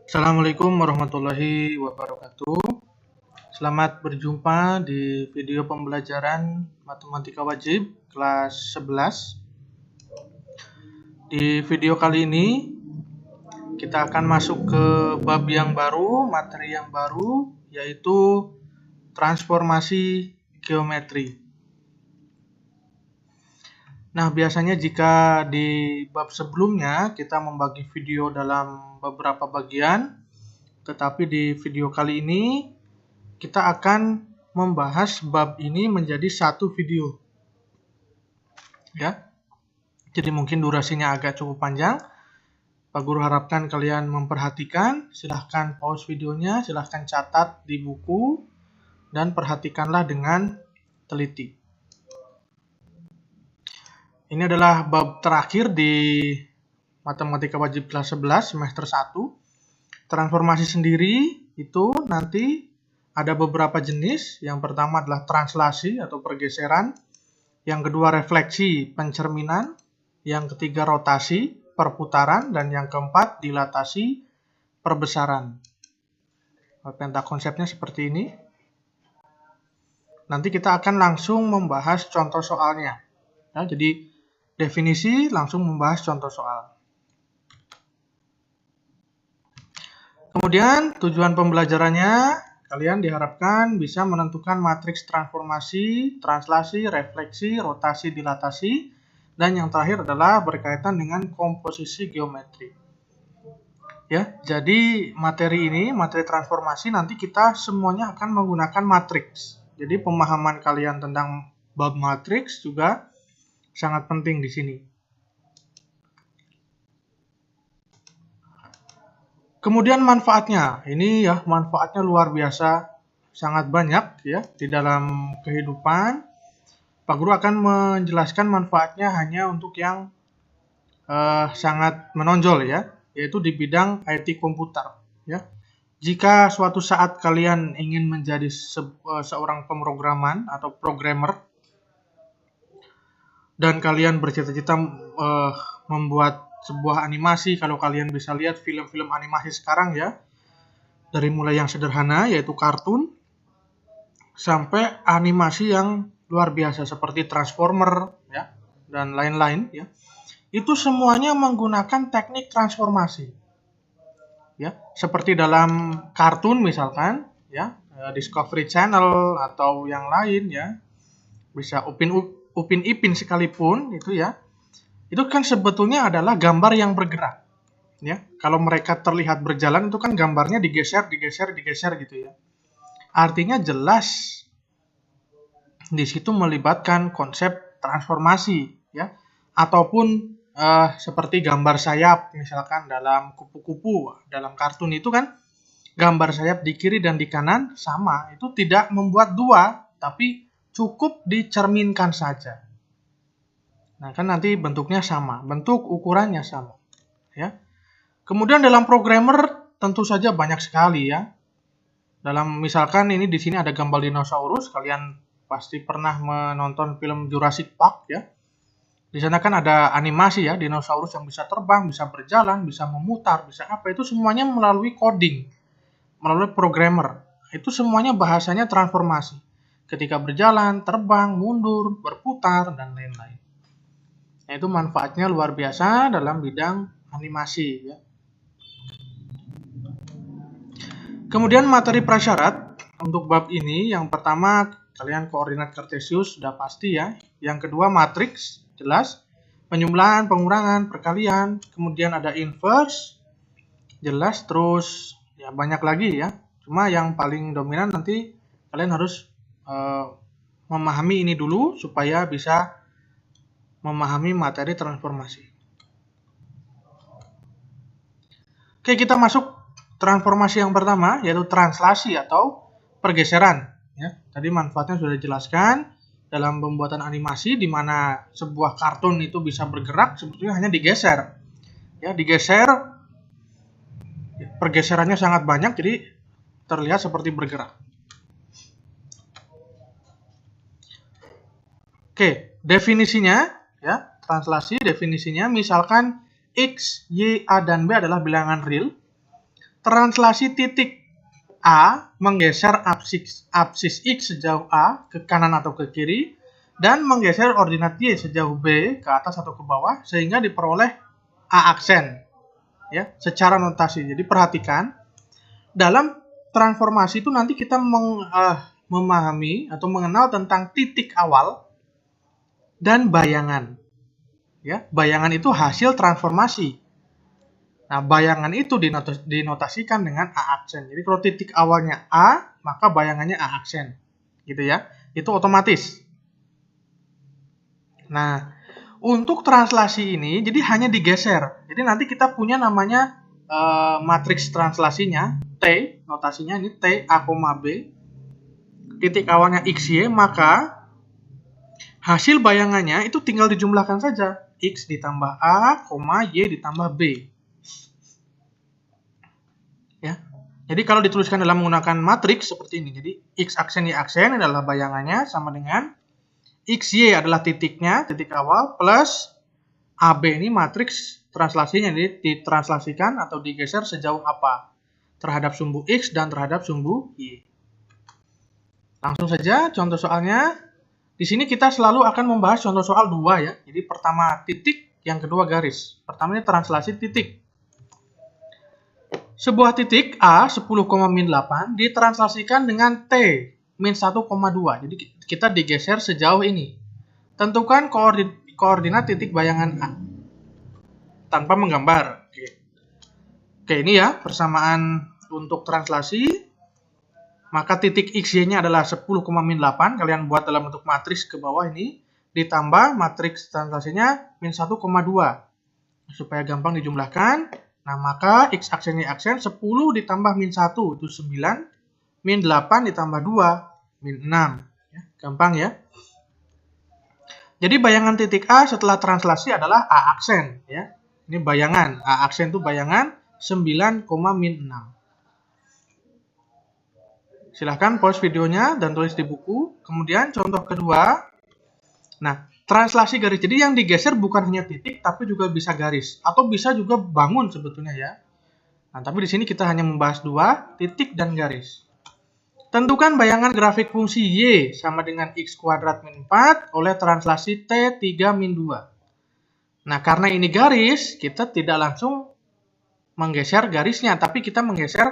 Assalamualaikum warahmatullahi wabarakatuh. Selamat berjumpa di video pembelajaran Matematika Wajib kelas 11. Di video kali ini kita akan masuk ke bab yang baru, materi yang baru, yaitu transformasi geometri. Nah, biasanya jika di bab sebelumnya kita membagi video dalam beberapa bagian, tetapi di video kali ini kita akan membahas bab ini menjadi satu video. Ya. Jadi mungkin durasinya agak cukup panjang. Pak Guru harapkan kalian memperhatikan, silahkan pause videonya, silahkan catat di buku, dan perhatikanlah dengan teliti. Ini adalah bab terakhir di Matematika Wajib kelas 11 semester 1. Transformasi sendiri itu nanti ada beberapa jenis. Yang pertama adalah translasi atau pergeseran. Yang kedua refleksi, pencerminan. Yang ketiga rotasi, perputaran. Dan yang keempat dilatasi, perbesaran. Penta konsepnya seperti ini. Nanti kita akan langsung membahas contoh soalnya. Ya, jadi definisi langsung membahas contoh soal. Kemudian tujuan pembelajarannya, kalian diharapkan bisa menentukan matriks transformasi, translasi, refleksi, rotasi, dilatasi, dan yang terakhir adalah berkaitan dengan komposisi geometri. Ya, jadi materi ini, materi transformasi, nanti kita semuanya akan menggunakan matriks. Jadi pemahaman kalian tentang bab matriks juga sangat penting di sini. Kemudian manfaatnya, ini ya manfaatnya luar biasa, sangat banyak ya di dalam kehidupan. Pak Guru akan menjelaskan manfaatnya hanya untuk yang sangat menonjol ya, yaitu di bidang IT komputer ya. Jika suatu saat kalian ingin menjadi seorang pemrograman atau programmer, dan kalian bercita-cita membuat sebuah animasi, kalau kalian bisa lihat film-film animasi sekarang ya, dari mulai yang sederhana yaitu kartun sampai animasi yang luar biasa seperti Transformer ya dan lain-lain ya. Itu semuanya menggunakan teknik transformasi. Ya, seperti dalam kartun misalkan ya, Discovery Channel atau yang lain ya. Bisa Upin Ipin sekalipun itu ya, itu kan sebetulnya adalah gambar yang bergerak ya. Kalau mereka terlihat berjalan itu kan gambarnya digeser gitu ya. Artinya jelas di situ melibatkan konsep transformasi ya, ataupun seperti gambar sayap misalkan dalam kupu-kupu, dalam kartun itu kan gambar sayap di kiri dan di kanan sama, itu tidak membuat dua tapi cukup dicerminkan saja. Nah, kan nanti bentuknya sama, bentuk ukurannya sama, ya. Kemudian dalam programmer tentu saja banyak sekali ya. Dalam misalkan ini di sini ada gambar dinosaurus, kalian pasti pernah menonton film Jurassic Park ya. Di sana kan ada animasi ya, dinosaurus yang bisa terbang, bisa berjalan, bisa memutar, bisa apa, itu semuanya melalui coding, melalui programmer. Itu semuanya bahasanya transformasi. Ketika berjalan, terbang, mundur, berputar, dan lain-lain. Nah, itu manfaatnya luar biasa dalam bidang animasi. Ya. Kemudian materi prasyarat untuk bab ini, yang pertama kalian koordinat kartesius sudah pasti ya. Yang kedua matriks, jelas. Penjumlahan, pengurangan, perkalian. Kemudian ada inverse, jelas. Terus ya banyak lagi ya. Cuma yang paling dominan nanti kalian harus memahami ini dulu supaya bisa memahami materi transformasi. Oke, kita masuk transformasi yang pertama, yaitu translasi atau pergeseran. Ya, tadi manfaatnya sudah dijelaskan dalam pembuatan animasi, di mana sebuah kartun itu bisa bergerak, sebetulnya hanya digeser. Ya, digeser, pergeserannya sangat banyak, jadi terlihat seperti bergerak. Oke, definisinya ya, translasi definisinya misalkan X, Y, A, dan B adalah bilangan real. translasi titik A menggeser absis X sejauh A ke kanan atau ke kiri, dan menggeser ordinat Y sejauh B ke atas atau ke bawah, sehingga diperoleh A aksen. Ya, secara notasi. Jadi perhatikan, dalam transformasi itu nanti kita memahami atau mengenal tentang titik awal dan bayangan. Ya, bayangan itu hasil transformasi. Nah, bayangan itu dinotasikan dengan A aksen. Jadi kalau titik awalnya A, maka bayangannya A aksen. Gitu ya. Itu otomatis. Nah, untuk translasi ini jadi hanya digeser. Jadi nanti kita punya namanya matriks translasinya T, notasinya ini T A, B. Titik awalnya XY, maka hasil bayangannya itu tinggal dijumlahkan saja. X ditambah A, Y ditambah B. Ya. Jadi kalau dituliskan dalam menggunakan matriks seperti ini, jadi X aksen Y aksen adalah bayangannya sama dengan XY adalah titiknya, titik awal, plus AB ini matriks translasinya, jadi ditranslasikan atau digeser sejauh apa terhadap sumbu X dan terhadap sumbu Y. Langsung saja contoh soalnya. Di sini kita selalu akan membahas contoh soal 2 ya. Jadi pertama titik, yang kedua garis. Pertama ini translasi titik. Sebuah titik A 10,8 ditranslasikan dengan T min 1,2. Jadi kita digeser sejauh ini. Tentukan koordinat titik bayangan A tanpa menggambar. Oke, ini ya persamaan untuk translasi. Maka titik XY-nya adalah 10,8. Kalian buat dalam bentuk matriks ke bawah ini. Ditambah matriks translasinya min 1,2. Supaya gampang dijumlahkan. Nah, maka X aksen Y aksen 10 ditambah min 1 itu 9. Min 8 ditambah 2 min 6. Ya, gampang ya. Jadi bayangan titik A setelah translasi adalah A aksen. Ya. Ini bayangan. A aksen itu bayangan 9, min 6. Silahkan pause videonya dan tulis di buku. Kemudian contoh kedua. Nah, translasi garis. Jadi yang digeser bukan hanya titik, tapi juga bisa garis. Atau bisa juga bangun sebetulnya ya. Nah, tapi di sini kita hanya membahas 2, titik dan garis. Tentukan bayangan grafik fungsi Y sama dengan X kuadrat min 4 oleh translasi T 3 min 2. Nah, karena ini garis, kita tidak langsung menggeser garisnya, tapi kita menggeser,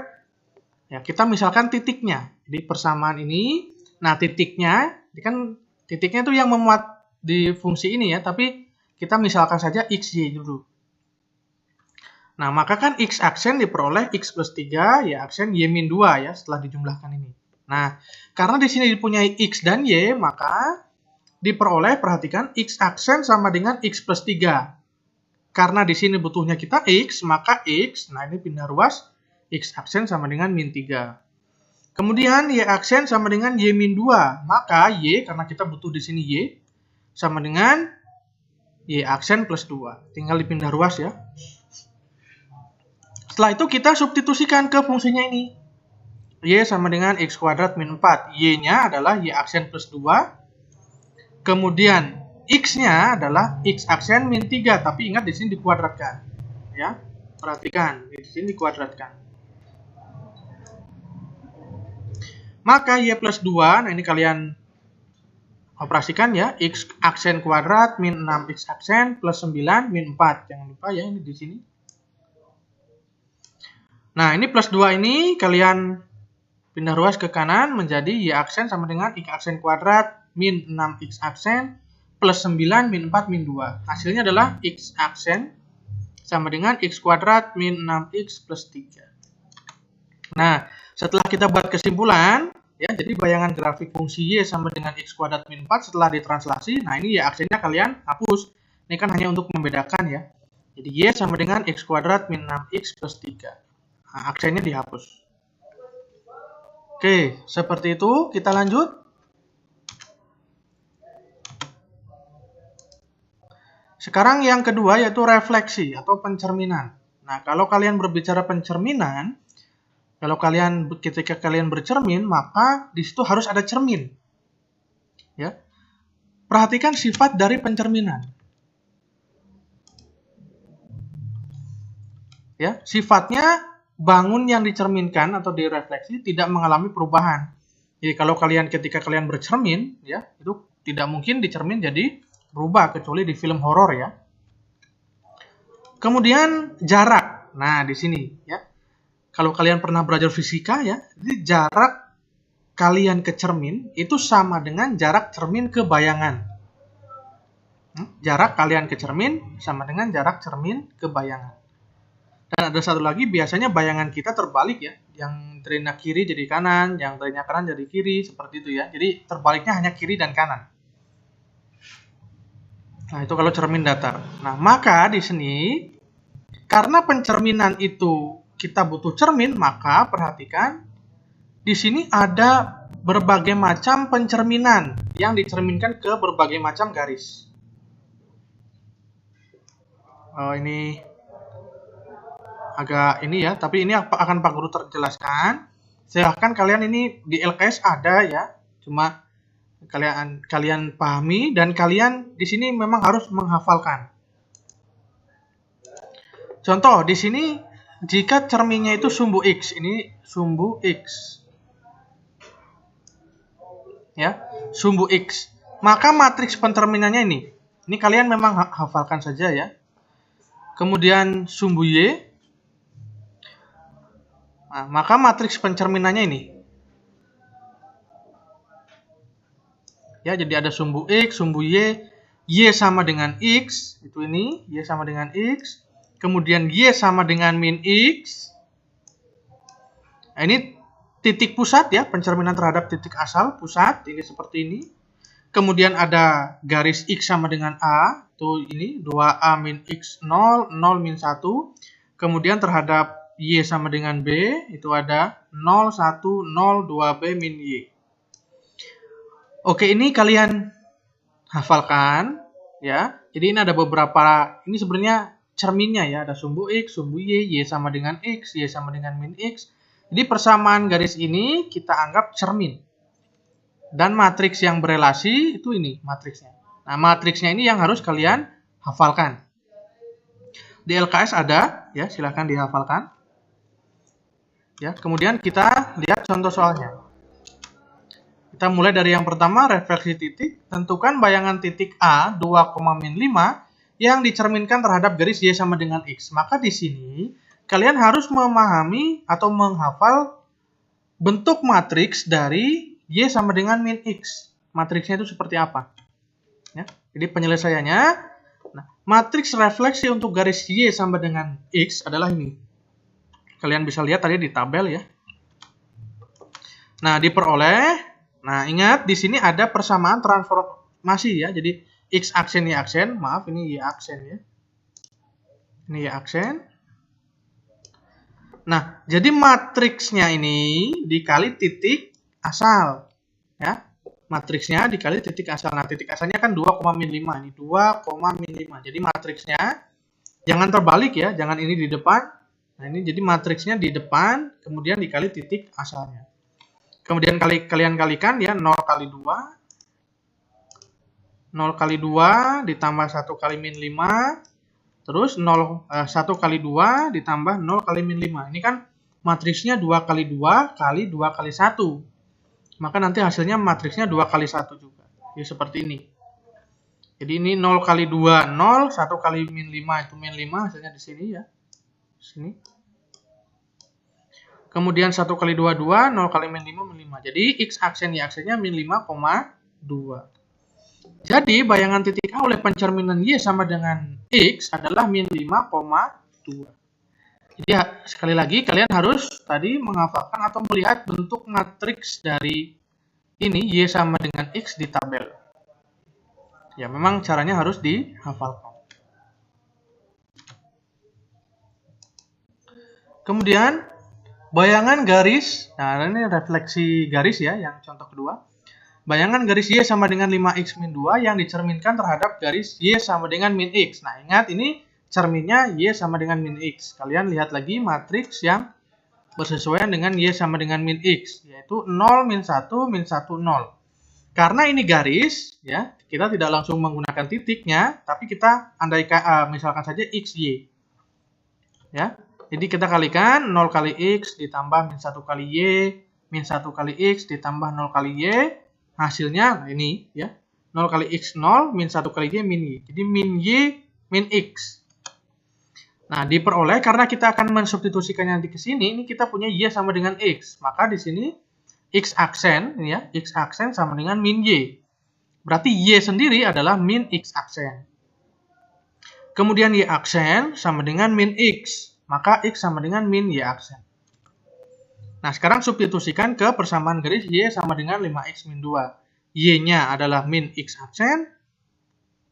ya kita misalkan titiknya. Di persamaan ini, nah titiknya, ini kan titiknya itu yang memuat di fungsi ini ya, tapi kita misalkan saja XY dulu. Nah, maka kan X aksen diperoleh X plus 3, Y aksen Y min 2 ya, setelah dijumlahkan ini. Nah, karena di sini dipunyai X dan Y, maka diperoleh, perhatikan, X aksen sama dengan X plus 3. Karena di sini butuhnya kita X, maka X, nah ini pindah ruas, X aksen sama dengan min 3. Kemudian Y aksen sama dengan Y min 2, maka Y, karena kita butuh di sini Y, sama dengan Y aksen plus 2. Tinggal dipindah ruas ya. Setelah itu kita substitusikan ke fungsinya ini. Y sama dengan X kuadrat min 4. Y-nya adalah Y aksen plus 2. Kemudian X-nya adalah X aksen min 3. Tapi ingat di sini dikuadratkan. Ya, perhatikan. Di sini dikuadratkan. Maka Y plus 2. Nah ini kalian operasikan ya, X aksen kuadrat min 6X aksen plus 9 min 4. Jangan lupa ya ini di sini. Nah, ini plus 2 ini kalian pindah ruas ke kanan menjadi Y aksen sama dengan X aksen kuadrat min 6X aksen plus 9 min 4 min 2. Hasilnya adalah X aksen sama dengan X kuadrat min 6X plus 3. Nah, setelah kita buat kesimpulan, ya, jadi bayangan grafik fungsi Y sama dengan X kuadrat min 4 setelah ditranslasi, nah ini Y aksennya kalian hapus. Ini kan hanya untuk membedakan ya. Jadi Y sama dengan X kuadrat min 6X plus 3. Nah, aksennya dihapus. Oke, seperti itu. Kita lanjut. Sekarang yang kedua yaitu refleksi atau pencerminan. Nah, kalau kalian berbicara pencerminan, ketika kalian bercermin, maka di situ harus ada cermin. Ya. Perhatikan sifat dari pencerminan. Ya, sifatnya bangun yang dicerminkan atau direfleksi tidak mengalami perubahan. Jadi kalau ketika kalian bercermin, ya, itu tidak mungkin dicermin jadi berubah kecuali di film horor ya. Kemudian jarak. Nah, di sini ya. Kalau kalian pernah belajar fisika ya, jadi jarak kalian ke cermin itu sama dengan jarak cermin ke bayangan. Jarak kalian ke cermin sama dengan jarak cermin ke bayangan. Dan ada satu lagi, biasanya bayangan kita terbalik ya. Yang tadinya kiri jadi kanan, yang tadinya kanan jadi kiri, seperti itu ya. Jadi terbaliknya hanya kiri dan kanan. Nah, itu kalau cermin datar. Nah, maka di sini karena pencerminan itu kita butuh cermin, maka perhatikan di sini ada berbagai macam pencerminan yang dicerminkan ke berbagai macam garis. Oh, ini agak ini ya, tapi ini akan Pak Guru terjelaskan. Silahkan kalian ini di LKS ada ya, cuma kalian pahami dan kalian di sini memang harus menghafalkan. Contoh di sini jika cerminnya itu sumbu X, ini sumbu X. Ya, sumbu X. Maka matriks pencerminannya ini. Ini kalian memang hafalkan saja ya. Kemudian sumbu Y. Nah, maka matriks pencerminannya ini. Ya, jadi ada sumbu X, sumbu Y. Y sama dengan X, itu ini, Y sama dengan X. Kemudian Y sama dengan min X. Nah, ini titik pusat ya, pencerminan terhadap titik asal pusat, ini seperti ini. Kemudian ada garis X sama dengan A, tuh ini 2A min X 0, 0 min 1. Kemudian terhadap Y sama dengan B, itu ada 0, 1, 0, 2B min Y. Oke, ini kalian hafalkan ya. Jadi ini ada beberapa, ini sebenarnya cerminnya ya, ada sumbu X, sumbu Y, Y sama dengan X, Y sama dengan min X. Jadi persamaan garis ini kita anggap cermin. Dan matriks yang berelasi itu ini matriksnya. Nah, matriksnya ini yang harus kalian hafalkan. Di LKS ada, ya, silahkan dihafalkan. Ya, kemudian kita lihat contoh soalnya. Kita mulai dari yang pertama, refleksi titik. Tentukan bayangan titik A 2,5 yang dicerminkan terhadap garis Y sama dengan X. Maka di sini kalian harus memahami atau menghafal bentuk matriks dari Y sama dengan min X. Matriksnya itu seperti apa? Ya, jadi penyelesaiannya, nah, matriks refleksi untuk garis Y sama dengan X adalah ini. Kalian bisa lihat tadi di tabel ya. Nah, diperoleh. Nah, ingat di sini ada persamaan transformasi ya. Jadi X aksen Y aksen, maaf ini Y aksen ya. Ini Y aksen. Nah, jadi matriksnya ini dikali titik asal. Ya, matriksnya dikali titik asal. Nah, titik asalnya kan 2,5 ini, 2,5. Jadi matriksnya jangan terbalik ya, jangan ini di depan. Nah, ini jadi matriksnya di depan, kemudian dikali titik asalnya. Kemudian kalian kalikan ya, 0 kali 2. 0 kali 2 ditambah 1 kali min 5. Terus 1 kali 2 ditambah 0 kali min 5. Ini kan matriksnya 2 kali 2 kali 2 kali 1. Maka nanti hasilnya matriksnya 2 kali 1 juga. Jadi seperti ini. Jadi ini 0 kali 2, 0. 1 kali min 5 itu min 5. Hasilnya di sini ya. Sini. Kemudian 1 kali 2, 2. 0 kali min 5, min 5. Jadi X aksen Y aksennya min 5,2. Jadi bayangan titik A oleh pencerminan Y sama dengan X adalah min 5,2. Jadi sekali lagi kalian harus tadi menghafalkan atau melihat bentuk matriks dari ini Y sama dengan X di tabel. Ya memang caranya harus dihafalkan. Kemudian bayangan garis, nah ini refleksi garis ya yang contoh kedua. Bayangan garis Y sama dengan 5X min 2 yang dicerminkan terhadap garis Y sama dengan min X. Nah, ingat ini cerminnya Y sama dengan min X. Kalian lihat lagi matriks yang bersesuaian dengan Y sama dengan min X. Yaitu 0, min 1, min 1, 0. Karena ini garis, ya kita tidak langsung menggunakan titiknya, tapi kita andaikan misalkan saja XY. Ya, Jadi kita kalikan 0 kali X ditambah min 1 kali Y, min 1 kali X ditambah 0 kali Y, hasilnya nah ini ya. 0 kali X 0, min 1 kali Y, min Y. Jadi min Y, min X. Nah, diperoleh karena kita akan mensubstitusikannya nanti ke sini, ini kita punya Y sama dengan X. Maka di sini X aksen, ini ya, X aksen sama dengan min Y. Berarti Y sendiri adalah min X aksen. Kemudian Y aksen sama dengan min X. Maka X sama dengan min Y aksen. Nah, sekarang substitusikan ke persamaan garis Y sama dengan 5X min 2. Y-nya adalah min X aksen,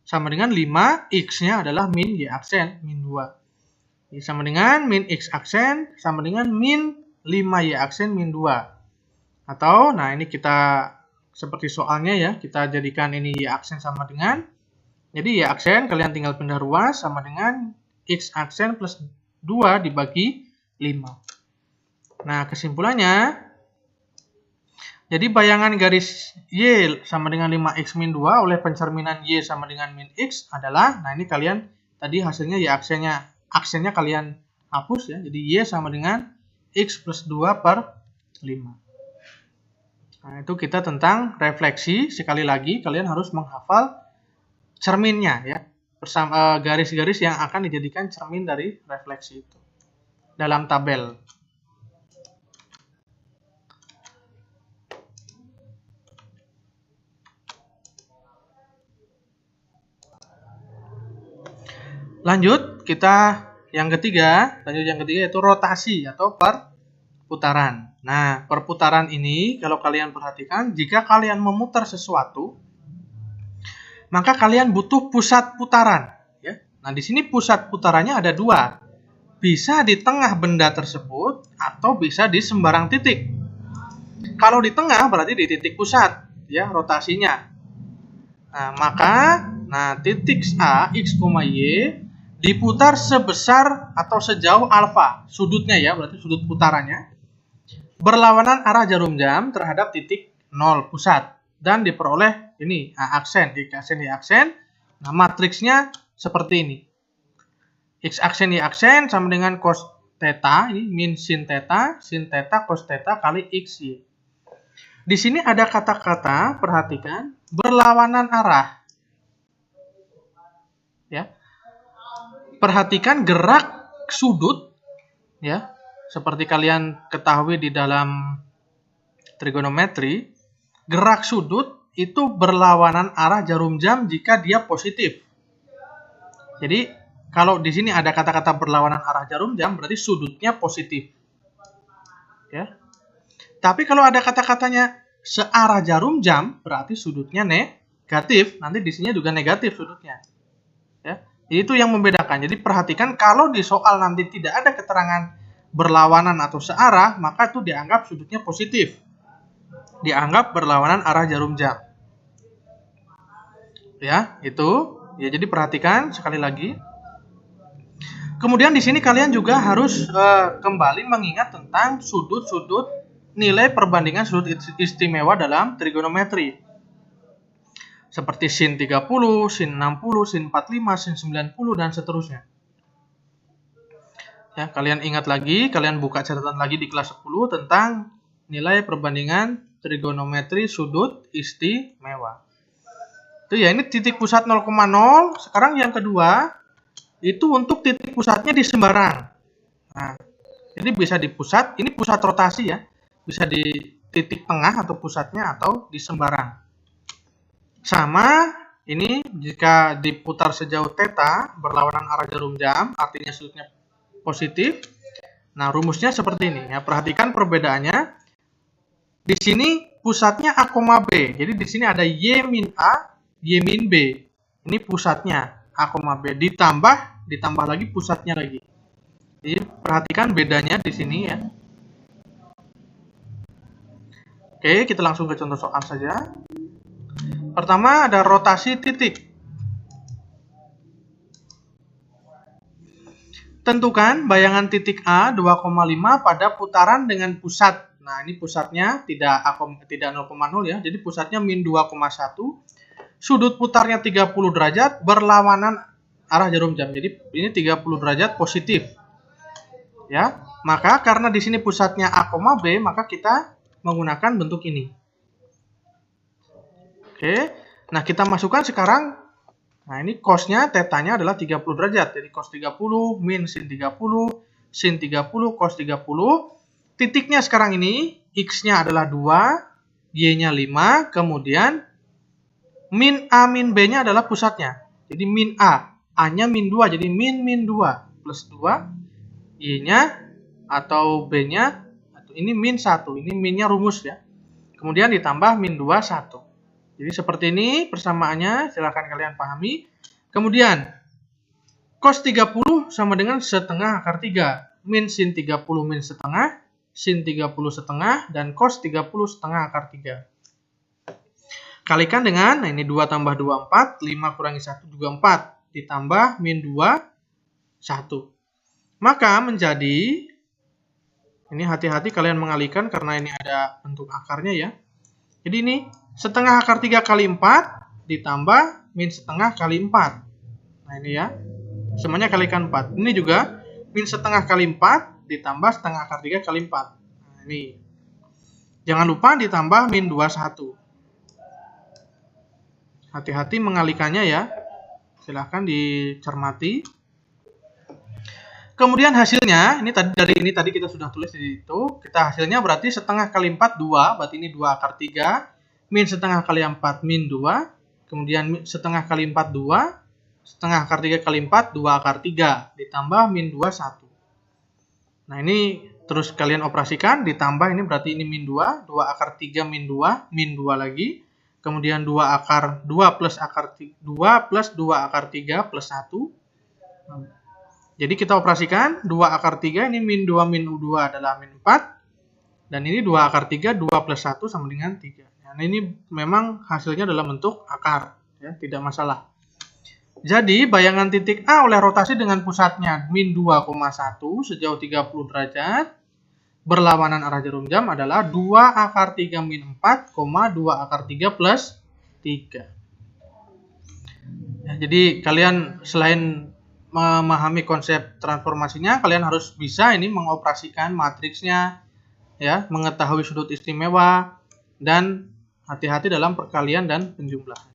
sama dengan 5, X-nya adalah min Y aksen, min 2. Y sama dengan min X aksen, sama dengan min 5Y aksen, min 2. Atau, nah ini kita, seperti soalnya ya, kita jadikan ini Y aksen sama dengan, jadi Y aksen, kalian tinggal pindah ruas, sama dengan X aksen plus 2 dibagi 5. Nah, kesimpulannya, jadi bayangan garis Y sama dengan 5X min 2 oleh pencerminan Y sama dengan min X adalah, nah ini kalian, tadi hasilnya Y aksennya kalian hapus ya, jadi Y sama dengan X plus 2 per 5. Nah, itu kita tentang refleksi. Sekali lagi, kalian harus menghafal cerminnya ya, bersama garis-garis yang akan dijadikan cermin dari refleksi itu dalam tabel. Lanjut, kita yang ketiga yaitu rotasi atau perputaran. Nah, perputaran ini kalau kalian perhatikan, jika kalian memutar sesuatu, maka kalian butuh pusat putaran. Ya. Nah, di sini pusat putarannya ada dua. Bisa di tengah benda tersebut atau bisa di sembarang titik. Kalau di tengah berarti di titik pusat, ya rotasinya. Nah, maka titik A, X, Y diputar sebesar atau sejauh alfa, sudutnya ya, berarti sudut putarannya, berlawanan arah jarum jam terhadap titik 0 pusat, dan diperoleh ini A aksen, X aksen, Y aksen. Nah, matriksnya seperti ini. X aksen, Y aksen sama dengan cos theta, ini min sin theta cos theta kali X, Y. Di sini ada kata-kata, perhatikan, berlawanan arah. Ya. Perhatikan gerak sudut, ya, seperti kalian ketahui di dalam trigonometri, gerak sudut itu berlawanan arah jarum jam jika dia positif. Jadi, kalau di sini ada kata-kata berlawanan arah jarum jam, berarti sudutnya positif. Ya. Tapi kalau ada kata-katanya searah jarum jam, berarti sudutnya negatif. Nanti di sini juga negatif sudutnya. Ya. Itu yang membedakan. Jadi perhatikan, kalau di soal nanti tidak ada keterangan berlawanan atau searah, maka itu dianggap sudutnya positif. Dianggap berlawanan arah jarum jam. Ya, itu. Ya, jadi perhatikan sekali lagi. Kemudian di sini kalian juga harus kembali mengingat tentang sudut-sudut nilai perbandingan sudut istimewa dalam trigonometri. Seperti sin 30, sin 60, sin 45, sin 90, dan seterusnya. Ya, kalian ingat lagi, kalian buka catatan lagi di kelas 10 tentang nilai perbandingan trigonometri sudut istimewa. Itu ya, ini titik pusat 0,0. Sekarang yang kedua, itu untuk titik pusatnya di sembarang. Nah, jadi bisa di pusat, ini pusat rotasi ya, bisa di titik tengah atau pusatnya atau di sembarang. Sama, ini jika diputar sejauh theta, berlawanan arah jarum jam, artinya sudutnya positif. Nah, rumusnya seperti ini. Ya, perhatikan perbedaannya. Di sini pusatnya A, B. Jadi di sini ada Y min A, Y min B. Ini pusatnya A, B. Ditambah lagi pusatnya lagi. Jadi perhatikan bedanya di sini ya. Oke, kita langsung ke contoh soal saja. Pertama ada rotasi titik. Tentukan bayangan titik A 2,5 pada putaran dengan pusat. Nah, ini pusatnya tidak 0,0 ya. Jadi pusatnya min 2,1. Sudut putarnya 30 derajat berlawanan arah jarum jam. Jadi ini 30 derajat positif. Ya, maka karena di sini pusatnya A, B, maka kita menggunakan bentuk ini. Oke, nah kita masukkan sekarang. Nah, ini cos-nya, tetanya adalah 30 derajat. Jadi cos 30 min sin 30, sin 30, cos 30. Titiknya sekarang ini, X-nya adalah 2, Y-nya 5, kemudian min A min B-nya adalah pusatnya. Jadi min A, A-nya min 2, jadi min 2 plus 2, Y-nya atau B-nya, ini min 1, ini minnya rumus ya. Kemudian ditambah min 2, 1. Jadi seperti ini persamaannya, silahkan kalian pahami. Kemudian, cos 30 sama dengan setengah akar 3. Min sin 30 min setengah, sin 30 setengah, dan cos 30 setengah akar 3. Kalikan dengan, nah ini 2 tambah 2, 4, 5 kurangi 1 juga 4. Ditambah min 2, 1. Maka menjadi, ini hati-hati kalian mengalihkan karena ini ada bentuk akarnya ya. Jadi ini setengah akar 3 kali 4 ditambah min setengah kali 4. Nah ini ya, semuanya kalikan 4. Ini juga min setengah kali 4 ditambah setengah akar 3 kali 4. Nah ini. Jangan lupa ditambah min 21. Hati-hati mengalihkannya ya. Silahkan dicermati. Kemudian hasilnya, ini tadi kita sudah tulis di situ. Kita hasilnya berarti setengah kali 4, 2. Berarti ini 2 akar 3. Min setengah kali 4, min 2. Kemudian setengah kali 4, 2. Setengah akar 3 kali 4, 2 akar 3. Ditambah min 2, 1. Nah ini terus kalian operasikan. Ditambah ini berarti ini min 2. 2 akar 3 min 2. Min 2 lagi. Kemudian 2 akar 2 plus akar 2 plus 2 akar 3 plus 1. Jadi kita operasikan 2 akar 3 ini min 2 min 2 adalah min 4. Dan ini 2 akar 3, 2 plus 1 sama dengan 3. Nah ini memang hasilnya dalam bentuk akar. Ya, tidak masalah. Jadi bayangan titik A oleh rotasi dengan pusatnya min 2,1 sejauh 30 derajat. Berlawanan arah jarum jam adalah 2 akar 3 min 4, 2 akar 3 plus 3. Ya, jadi kalian selain memahami konsep transformasinya, kalian harus bisa ini mengoperasikan matriksnya, ya, mengetahui sudut istimewa, dan hati-hati dalam perkalian dan penjumlahan.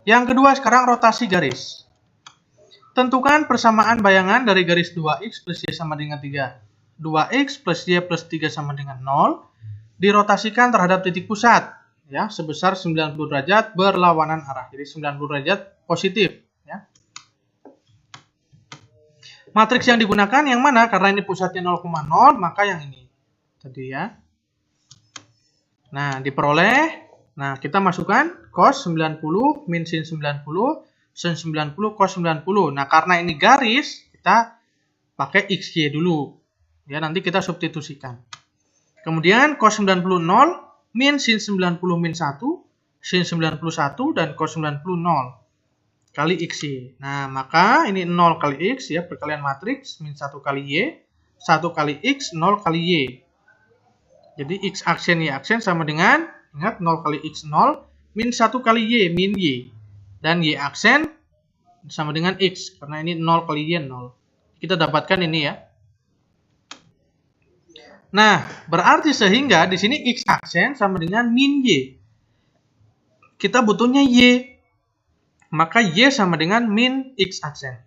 Yang kedua sekarang rotasi garis. Tentukan persamaan bayangan dari garis 2x plus y sama dengan 3. 2x plus y plus 3 sama dengan 0. Dirotasikan terhadap titik pusat, ya, sebesar 90 derajat berlawanan arah. Jadi 90 derajat positif. Ya. Matriks yang digunakan yang mana? Karena ini pusatnya 0,0, maka yang ini. Tadi ya. Nah, diperoleh. Nah, kita masukkan cos 90 min sin 90, sin 90, cos 90. Nah, karena ini garis, kita pakai XY dulu. Ya, nanti kita substitusikan. Kemudian cos 90 0, min sin 90 min 1, sin 91, dan cos 90 0. Kali XY. Nah, maka ini 0 kali X, ya, perkalian matriks, min 1 kali Y, 1 kali X, 0 kali Y. Jadi X aksen, Y aksen sama dengan, ingat 0 kali X 0, min 1 kali Y, min Y. Dan Y aksen sama dengan X, karena ini 0 kali Y, 0. Kita dapatkan ini ya. Nah, berarti sehingga di sini X aksen sama dengan min Y. Kita butuhnya Y. Maka Y sama dengan min X aksen.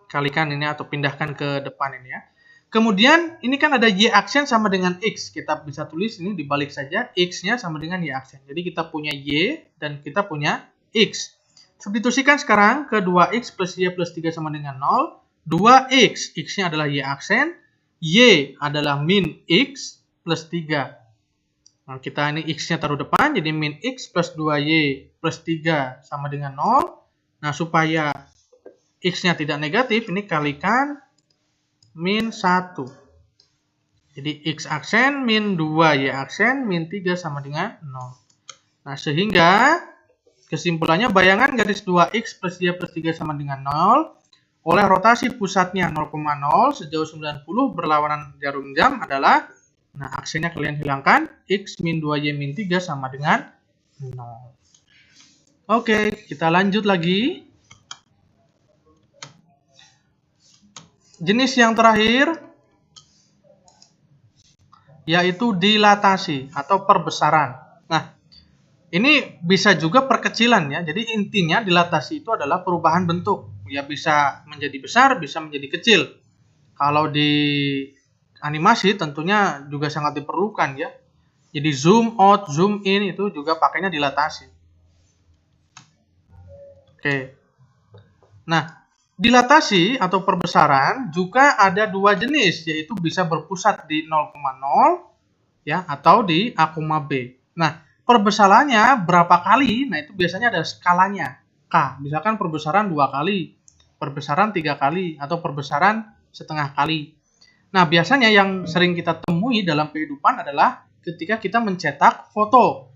Kalikan ini atau pindahkan ke depan ini ya. Kemudian ini kan ada Y aksen sama dengan X. Kita bisa tulis ini dibalik saja. X-nya sama dengan Y aksen. Jadi kita punya Y dan kita punya X. Substitusikan sekarang ke 2X plus Y plus 3 sama dengan 0. 2X. X-nya adalah Y aksen. Y adalah min X plus 3. Nah, kita ini X-nya taruh depan, jadi min X plus 2Y plus 3 sama dengan 0. Nah, supaya X-nya tidak negatif, ini kalikan min 1. Jadi X aksen min 2Y aksen min 3 sama dengan 0. Nah, sehingga kesimpulannya bayangan garis 2X plus Y plus 3 sama dengan 0 oleh rotasi pusatnya 0,0 sejauh 90 berlawanan jarum jam adalah, nah, aksennya kalian hilangkan, X min 2Y min 3 sama dengan 0. Oke, kita lanjut lagi. Jenis yang terakhir yaitu dilatasi atau perbesaran. Nah, ini bisa juga perkecilan ya. Jadi intinya dilatasi itu adalah perubahan bentuk. Ya bisa menjadi besar, bisa menjadi kecil. Kalau di animasi tentunya juga sangat diperlukan ya. Jadi zoom out, zoom in itu juga pakainya dilatasi. Oke. Nah, dilatasi atau perbesaran juga ada dua jenis, yaitu bisa berpusat di 0,0 ya atau di A, B. Nah, perbesarannya berapa kali? Nah, itu biasanya ada skalanya. K, misalkan perbesaran 2 kali, perbesaran 3 kali, atau perbesaran setengah kali. Nah, biasanya yang sering kita temui dalam kehidupan adalah ketika kita mencetak foto.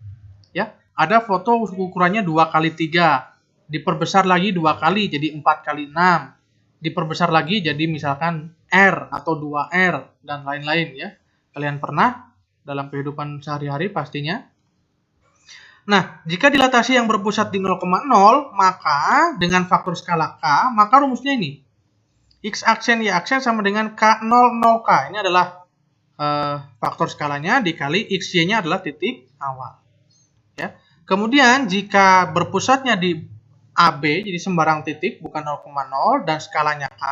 Ya, ada foto ukurannya 2 kali 3, diperbesar lagi 2 kali jadi 4 kali 6, diperbesar lagi jadi misalkan R atau 2R dan lain-lain ya. Kalian pernah dalam kehidupan sehari-hari pastinya. Nah, jika dilatasi yang berpusat di 0,0, maka dengan faktor skala K, maka rumusnya ini. X aksen Y aksen sama dengan K00 K. Ini adalah faktor skalanya dikali XY-nya adalah titik awal. Ya. Kemudian jika berpusatnya di AB, jadi sembarang titik, bukan 0,0, dan skalanya K,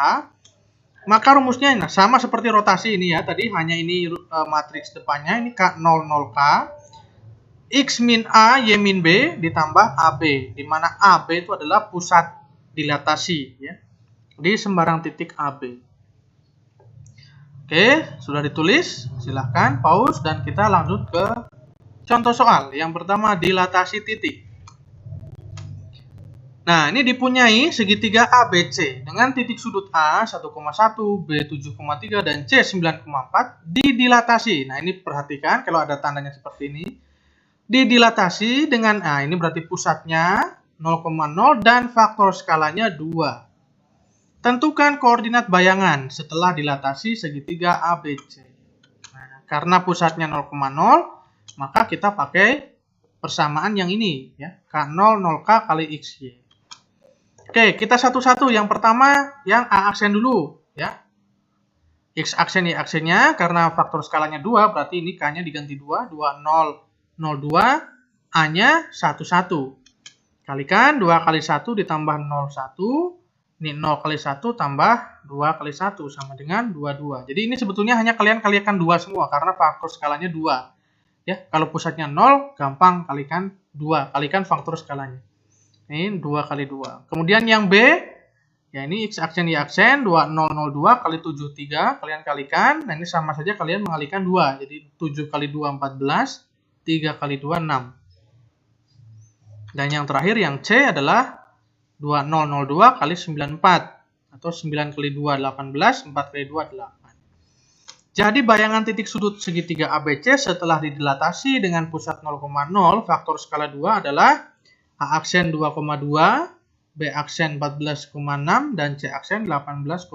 maka rumusnya nah, sama seperti rotasi ini ya, tadi hanya ini matriks depannya, ini K00K, X min A, Y min B, ditambah AB, di mana AB itu adalah pusat dilatasi, ya, di sembarang titik AB. Oke, sudah ditulis, silahkan pause, dan kita lanjut ke contoh soal. Yang pertama, dilatasi titik. Nah, ini dipunyai segitiga ABC dengan titik sudut A 1,1, B 7,3, dan C 9,4 didilatasi. Nah, ini perhatikan kalau ada tandanya seperti ini. Didilatasi dengan A, ini berarti pusatnya 0,0 dan faktor skalanya 2. Tentukan koordinat bayangan setelah dilatasi segitiga ABC. Nah, karena pusatnya 0,0, maka kita pakai persamaan yang ini, ya, K00K kali XY. Oke, kita satu-satu. Yang pertama, yang A aksen dulu, ya. X aksen Y aksennya, karena faktor skalanya 2, berarti ini K-nya diganti 2, 2, 0, 0, 2, A-nya 1, 1. Kalikan 2 kali 1 ditambah 0, 1. Ini 0 kali 1 tambah 2 kali 1, sama dengan 2, 2. Jadi ini sebetulnya hanya kalian kalikan 2 semua, karena faktor skalanya 2. Ya, kalau pusatnya 0, gampang kalikan 2, kalikan faktor skalanya. Ini 2 kali 2. Kemudian yang B, ya ini X aksen Y aksen, 2002 kali 73, kalian kalikan. Nah ini sama saja kalian mengalikan 2. Jadi 7 kali 2, 14, 3 kali 2, 6. Dan yang terakhir yang C adalah 2002 kali 94. Atau 9 kali 2, 18, 4 kali 2, 8. Jadi bayangan titik sudut segitiga ABC setelah didilatasi dengan pusat 0,0, faktor skala 2 adalah A aksen 2,2, B aksen 14,6, dan C aksen 18,8.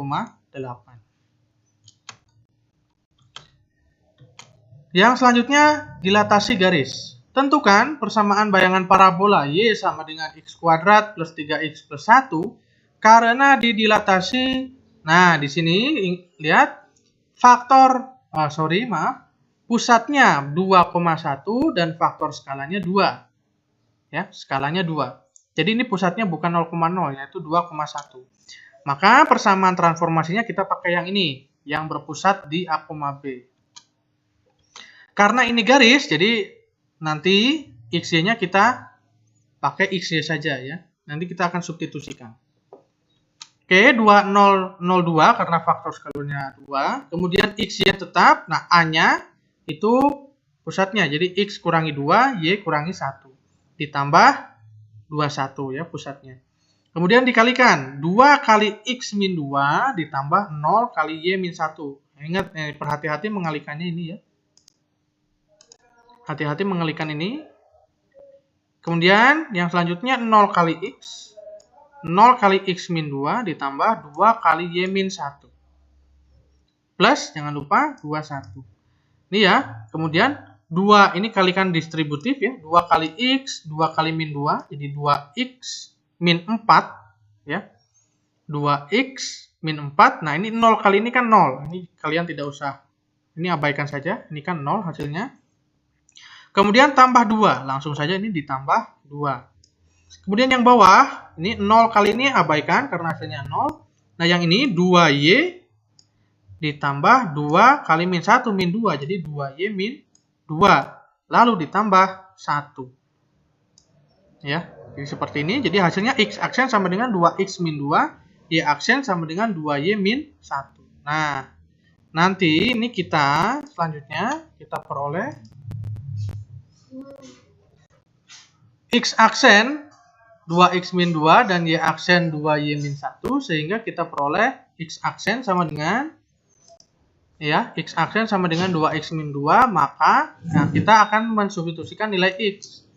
Yang selanjutnya, dilatasi garis. Tentukan persamaan bayangan parabola Y sama dengan X kuadrat plus 3X plus 1 karena didilatasi. Nah, di sini lihat faktor, pusatnya 2,1 dan faktor skalanya 2. Ya, skalanya 2. Jadi ini pusatnya bukan 0,0, yaitu 2,1. Maka persamaan transformasinya kita pakai yang ini, yang berpusat di A, B. Karena ini garis, jadi nanti XY-nya kita pakai XY saja ya. Nanti kita akan substitusikan. Oke, 2002 karena faktor skalanya 2. Kemudian XY tetap, nah A-nya itu pusatnya. Jadi X kurangi 2, Y kurangi 1. Ditambah 21 ya pusatnya. Kemudian dikalikan 2 kali X min 2 ditambah 0 kali Y min 1. Ingat, perhati-hati mengalikannya ini ya. Hati-hati mengalikan ini. Kemudian yang selanjutnya 0 kali X. 0 kali X min 2 ditambah 2 kali Y min 1. Plus, jangan lupa 21. Ini ya, kemudian 2 ini kalikan distributif ya. 2 kali X, 2 kali min 2. Jadi 2X min 4 ya. 2X min 4. Nah, ini 0 kali ini kan 0. Ini kalian tidak usah. Ini abaikan saja. Ini kan 0 hasilnya. Kemudian tambah 2. Langsung saja ini ditambah 2. Kemudian yang bawah, ini 0 kali ini abaikan karena hasilnya 0. Nah, yang ini 2Y ditambah 2 kali min 1 min 2. Jadi 2Y min 2. Lalu ditambah 1. Ya, jadi seperti ini. Jadi hasilnya X aksen sama dengan 2X min 2. Y aksen sama dengan 2Y min 1. Nah, nanti ini kita selanjutnya kita peroleh X aksen 2X min 2 dan Y aksen 2Y min 1. Sehingga kita peroleh X aksen sama dengan X aksen sama dengan 2X min 2. Maka kita akan mensubstitusikan nilai X.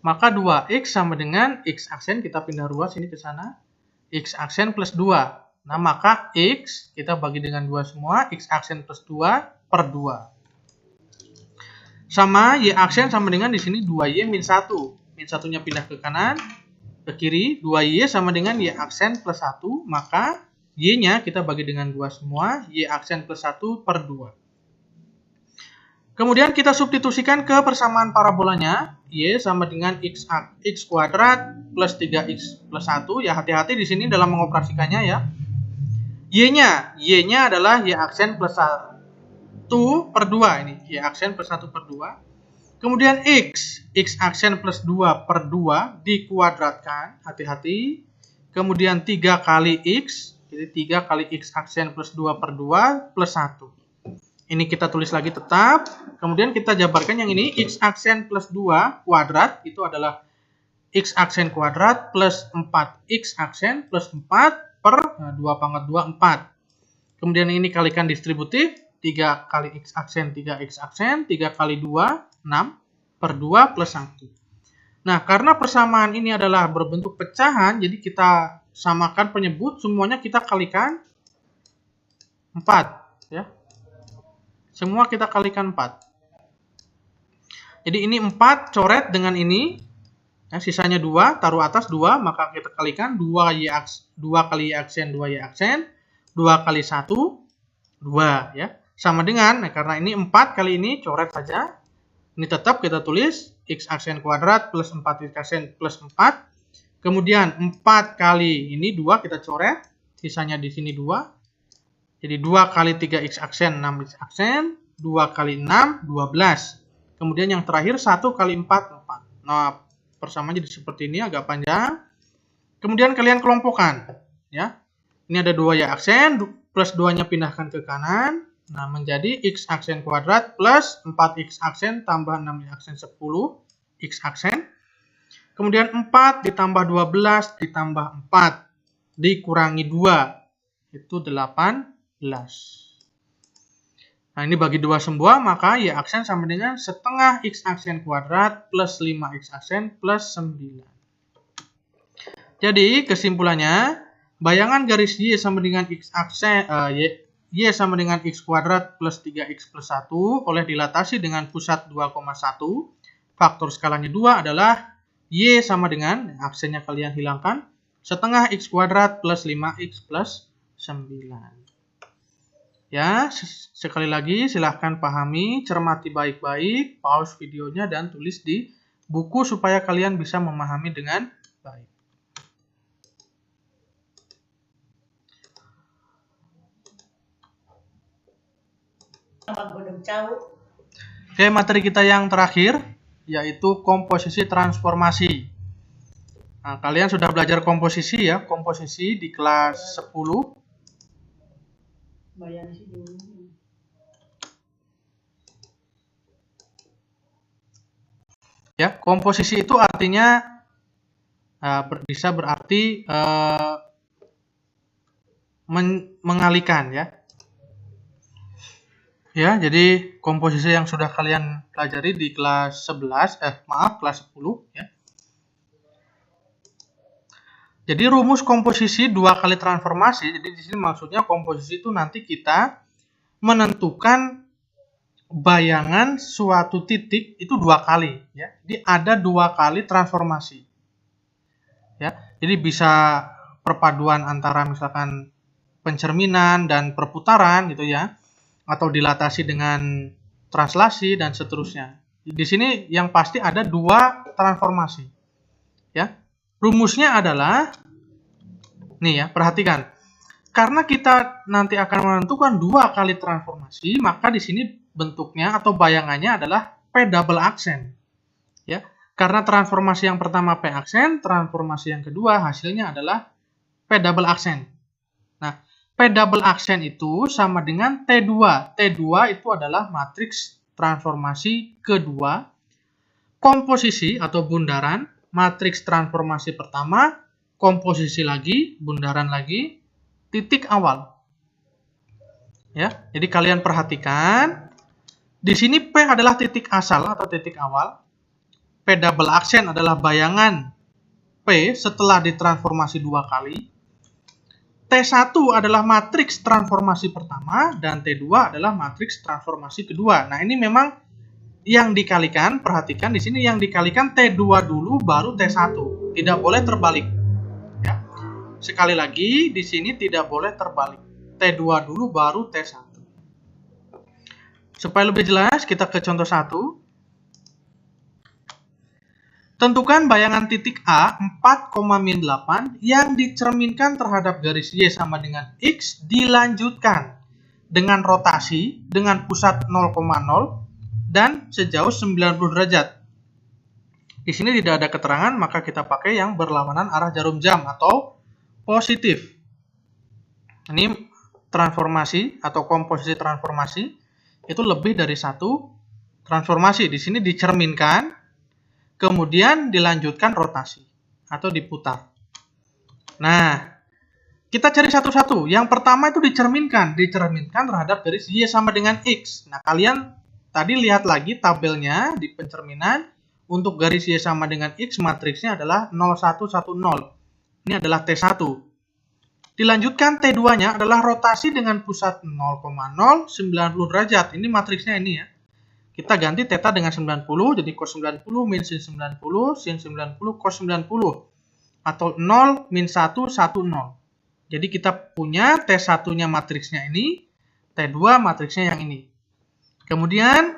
Maka 2X sama dengan X aksen, kita pindah ruas ini ke sana. X aksen plus 2. Nah, maka X kita bagi dengan 2 semua. X aksen plus 2 per 2. Sama Y aksen sama dengan di sini 2Y min 1. Min 1-nya pindah ke kanan, ke kiri. 2Y sama dengan Y aksen plus 1. Maka Y-nya kita bagi dengan 2 semua. Y aksen plus 1 per 2. Kemudian kita substitusikan ke persamaan parabolanya. Y sama dengan X kuadrat plus 3X plus 1. Ya, hati-hati di sini dalam mengoperasikannya ya. Y-nya adalah Y aksen plus 1 per 2 ini. Y aksen plus 1 per 2. Kemudian X aksen plus 2 per 2 dikuadratkan. Hati-hati. Kemudian 3 kali X. Jadi 3 kali X aksen plus 2 per 2 plus 1. Ini kita tulis lagi tetap. Kemudian kita jabarkan yang ini. X aksen plus 2 kuadrat. Itu adalah X aksen kuadrat plus 4X aksen plus 4 per 2 pangkat 2, 4. Kemudian ini kalikan distributif. 3 kali X aksen, 3X aksen. 3 kali 2, 6 per 2 plus 1. Nah, karena persamaan ini adalah berbentuk pecahan. Jadi kita samakan penyebut. Semuanya kita kalikan 4. Ya. Semua kita kalikan 4. Jadi ini 4 coret dengan ini. Ya, sisanya 2, taruh atas 2. Maka kita kalikan 2 kali Y aksen, 2Y aksen. 2 kali 1, 2. Ya. Sama dengan, karena ini 4 kali ini, coret saja. Ini tetap kita tulis X aksen kuadrat plus 4X aksen plus 4. Kemudian 4 kali ini 2 kita coret. Sisanya di sini 2. Jadi 2 kali 3X aksen, 6X aksen. 2 kali 6, 12. Kemudian yang terakhir 1 kali 4, 4. Nah, persamaan jadi seperti ini, agak panjang. Kemudian kalian kelompokkan. Ya. Ini ada 2Y aksen, plus 2-nya pindahkan ke kanan. Nah, menjadi X aksen kuadrat plus 4X aksen tambah 6X aksen 10X aksen. Kemudian 4 ditambah 12 ditambah 4 dikurangi 2. Itu 18. Nah, ini bagi 2 semua, maka Y aksen sama dengan setengah X aksen kuadrat plus 5X aksen plus 9. Jadi, kesimpulannya, bayangan garis Y sama dengan X aksen, Y sama dengan X kuadrat plus 3X plus 1 oleh dilatasi dengan pusat 2,1. Faktor skalanya 2 adalah Y sama dengan, aksennya kalian hilangkan, setengah X kuadrat plus 5X plus 9. Ya, sekali lagi silahkan pahami, cermati baik-baik, pause videonya dan tulis di buku supaya kalian bisa memahami dengan baik. Oke, materi kita yang terakhir yaitu komposisi transformasi. Nah, kalian sudah belajar komposisi ya, komposisi di kelas 10. Ya, komposisi itu artinya bisa berarti mengalihkan ya. Ya, jadi komposisi yang sudah kalian pelajari di kelas 11, kelas 10 ya. Jadi rumus komposisi 2 kali transformasi. Jadi di sini maksudnya komposisi itu nanti kita menentukan bayangan suatu titik itu 2 kali ya. Jadi ada 2 kali transformasi. Ya. Jadi bisa perpaduan antara misalkan pencerminan dan perputaran gitu ya, atau dilatasi dengan translasi dan seterusnya. Di sini yang pasti ada dua transformasi. Ya. Rumusnya adalah nih ya, perhatikan. Karena kita nanti akan menentukan dua kali transformasi, maka di sini bentuknya atau bayangannya adalah P double aksen. Ya. Karena transformasi yang pertama P aksen, transformasi yang kedua hasilnya adalah P double aksen. Nah, P double aksen itu sama dengan T2. T2 itu adalah matriks transformasi kedua, komposisi atau bundaran, matriks transformasi pertama, komposisi lagi, bundaran lagi, titik awal. Ya, jadi kalian perhatikan, di sini P adalah titik asal atau titik awal. P double aksen adalah bayangan P setelah ditransformasi dua kali. T1 adalah matriks transformasi pertama dan T2 adalah matriks transformasi kedua. Nah, ini memang yang dikalikan, perhatikan di sini yang dikalikan T2 dulu baru T1. Tidak boleh terbalik. Ya. Sekali lagi, di sini tidak boleh terbalik. T2 dulu baru T1. Supaya lebih jelas, kita ke contoh 1. Tentukan bayangan titik A 4,-8 yang dicerminkan terhadap garis Y sama dengan X dilanjutkan dengan rotasi dengan pusat 0,0 dan sejauh 90 derajat. Di sini tidak ada keterangan, maka kita pakai yang berlawanan arah jarum jam atau positif. Ini transformasi atau komposisi transformasi itu lebih dari satu transformasi. Di sini dicerminkan, kemudian dilanjutkan rotasi atau diputar. Nah, kita cari satu-satu. Yang pertama itu dicerminkan terhadap garis Y sama dengan X. Nah, kalian tadi lihat lagi tabelnya di pencerminan. Untuk garis Y sama dengan X, matriksnya adalah 0110. Ini adalah T1. Dilanjutkan T2-nya adalah rotasi dengan pusat 0,0, 90 derajat. Ini matriksnya ini ya. Kita ganti theta dengan 90, jadi cos 90 min sin 90, sin 90, cos 90. Atau 0 min 1, 1, 0. Jadi kita punya T1-nya matriksnya ini, T2 matriksnya yang ini. Kemudian,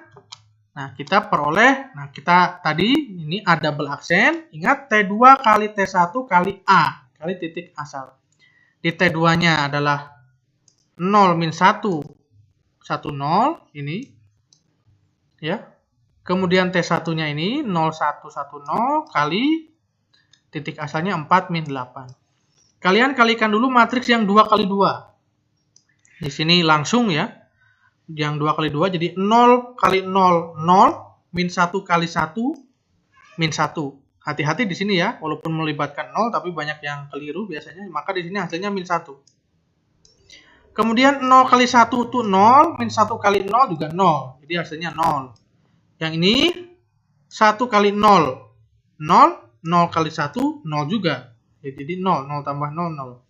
nah kita peroleh, nah kita tadi ini A double aksen, ingat T2 kali T1 kali A, kali titik asal. Di T2-nya adalah 0 min 1, 1, 0, ini. Ya. Kemudian T1-nya ini 0110 kali titik asalnya 4 min 8. Kalian kalikan dulu matriks yang 2 kali 2. Di sini langsung ya. Yang 2 kali 2 jadi 0 kali 0 0 min 1 kali 1 min 1. Hati-hati di sini ya, walaupun melibatkan 0 tapi banyak yang keliru biasanya, maka di sini hasilnya min 1. Kemudian 0 kali 1 itu 0, min 1 kali 0 juga 0. Jadi hasilnya 0. Yang ini 1 kali 0, 0, 0 kali 1, 0 juga. Jadi 0, 0 tambah 0, 0.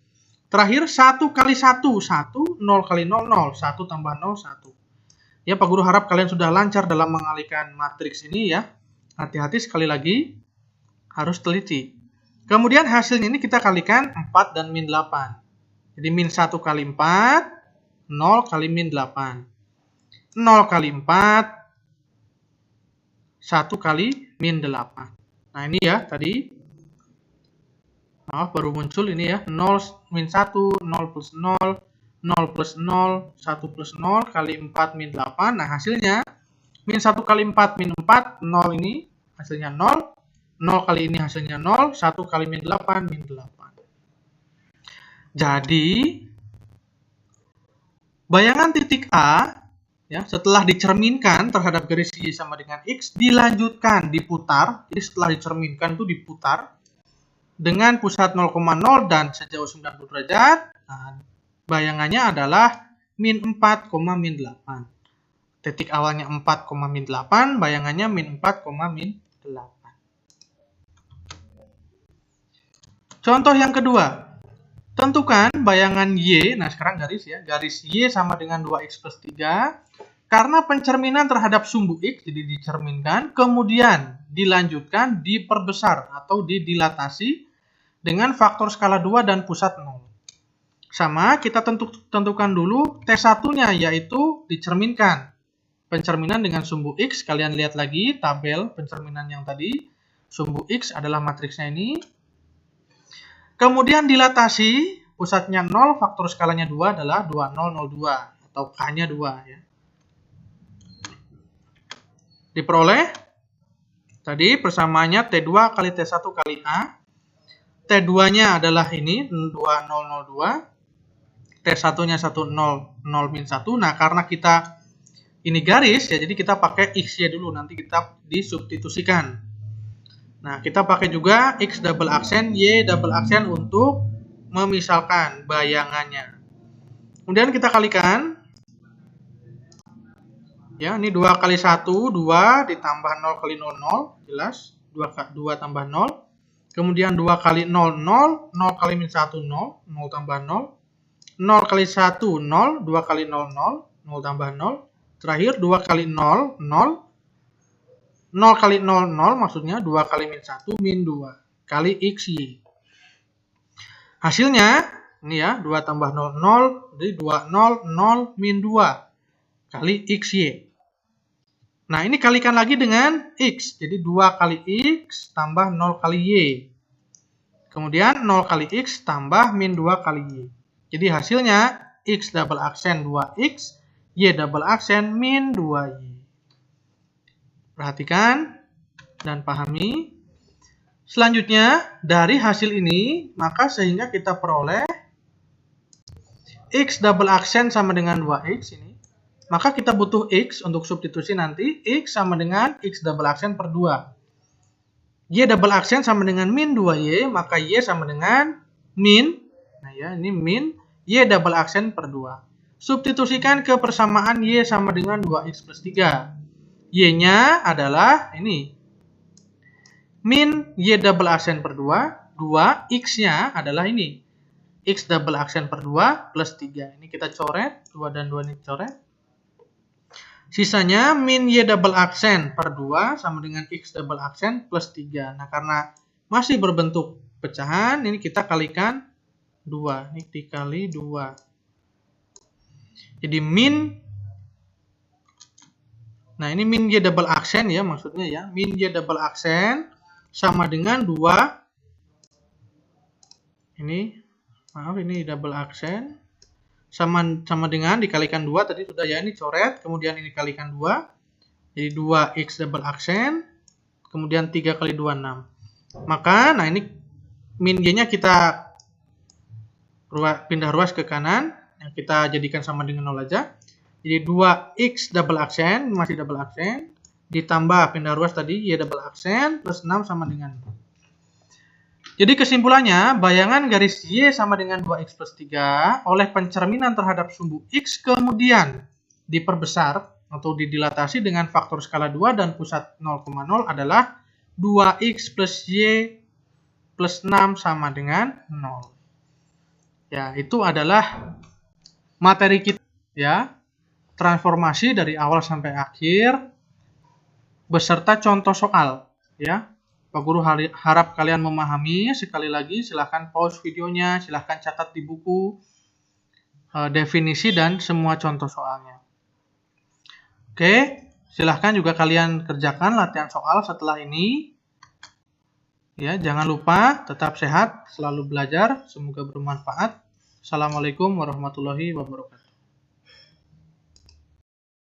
Terakhir 1 kali 1, 1, 0 kali 0, 0. 1 tambah 0, 1. Ya, Pak Guru harap kalian sudah lancar dalam mengalihkan matriks ini ya. Hati-hati sekali lagi, harus teliti. Kemudian hasilnya ini kita kalikan 4 dan min 8. Jadi min 1 kali 4, 0 kali min 8. 0 kali 4, 1 kali min 8. Nah ini ya tadi, maaf baru muncul ini ya, 0 min 1, 0 plus 0, 0 plus 0, 1 plus 0 kali 4 min 8. Nah hasilnya, min 1 kali 4 min 4, 0 ini hasilnya 0, 0 kali ini hasilnya 0, 1 kali min 8, min 8. Jadi, bayangan titik A, ya, setelah dicerminkan terhadap garis Y sama dengan X, dilanjutkan, diputar. Jadi setelah dicerminkan itu diputar dengan pusat 0,0 dan sejauh 90 derajat. Nah, bayangannya adalah min 4, min 8. Titik awalnya 4, min 8, bayangannya min 4, min 8. Contoh yang kedua. Tentukan bayangan Y, nah sekarang garis ya, garis Y sama dengan 2X plus 3, karena pencerminan terhadap sumbu X, jadi dicerminkan, kemudian dilanjutkan, diperbesar atau didilatasi dengan faktor skala 2 dan pusat 0. Sama, kita tentukan dulu T1-nya, yaitu dicerminkan. Pencerminan dengan sumbu X, kalian lihat lagi tabel pencerminan yang tadi. Sumbu X adalah matriksnya ini. Kemudian dilatasi, pusatnya 0, faktor skalanya 2 adalah 2002, atau K-nya 2. Ya. Diperoleh, tadi persamaannya T2 kali T1 kali A. T2-nya adalah ini, 2002. T1-nya 100-1. Nah, karena kita ini garis, ya jadi kita pakai X-nya dulu, nanti kita disubstitusikan. Nah, kita pakai juga X double aksen, Y double aksen untuk memisalkan bayangannya. Kemudian kita kalikan. Ya, ini 2 kali 1, 2 ditambah 0 kali 0, 0. Jelas, 2 tambah 0. Kemudian 2 kali 0, 0. 0 kali min 1, 0. 0 tambah 0. 0 kali 1, 0. 2 kali 0, 0. 0 tambah 0. Terakhir 2 kali 0, 0. 0 kali 0, 0 maksudnya 2 kali min 1, min 2. Kali XY. Hasilnya, ini ya, 2 tambah 0, 0. Jadi 2, 0, 0, min 2. Kali XY. Nah, ini kalikan lagi dengan X. Jadi 2 kali X tambah 0 kali Y. Kemudian 0 kali X tambah min 2 kali Y. Jadi hasilnya X double aksen 2X. Y double aksen min 2Y. Perhatikan dan pahami. Selanjutnya, dari hasil ini, maka sehingga kita peroleh X double aksen sama dengan 2X ini. Maka kita butuh X untuk substitusi nanti. X sama dengan X double aksen per 2. Y double aksen sama dengan min 2Y, maka Y sama dengan min. Nah ya, ini min. Y double aksen per 2. Substitusikan ke persamaan Y sama dengan 2X plus 3. Y-nya adalah ini. Min Y double aksen per 2. 2. X-nya adalah ini. X double aksen per 2 plus 3. Ini kita coret. 2 dan 2 ini coret. Sisanya min Y double aksen per 2 sama dengan X double aksen plus 3. Nah, karena masih berbentuk pecahan, ini kita kalikan 2. Ini dikali 2. Jadi min, nah ini min Y double aksen ya maksudnya ya. Min Y double aksen sama dengan 2. Ini, maaf ini double aksen. Sama dengan dikalikan 2 tadi sudah ya, ini coret. Kemudian ini kalikan 2. Jadi 2X double aksen. Kemudian 3 kali 2, 6. Maka, nah ini min Y-nya kita pindah ruas ke kanan. Yang kita jadikan sama dengan 0 aja. Jadi 2X double aksen, masih double aksen. Ditambah pindah ruas tadi, Y double aksen, plus 6 sama dengan 0. Jadi kesimpulannya, bayangan garis Y sama dengan 2X plus 3 oleh pencerminan terhadap sumbu X kemudian diperbesar atau didilatasi dengan faktor skala 2 dan pusat 0,0 adalah 2X plus Y plus 6 sama dengan 0. Ya, itu adalah materi kita ya, transformasi dari awal sampai akhir beserta contoh soal ya. Pak Guru harap kalian memahami. Sekali lagi silahkan pause videonya, silahkan catat di buku definisi dan semua contoh soalnya. Oke, silahkan juga kalian kerjakan latihan soal setelah ini. Ya, jangan lupa tetap sehat, selalu belajar, semoga bermanfaat. Assalamualaikum warahmatullahi wabarakatuh.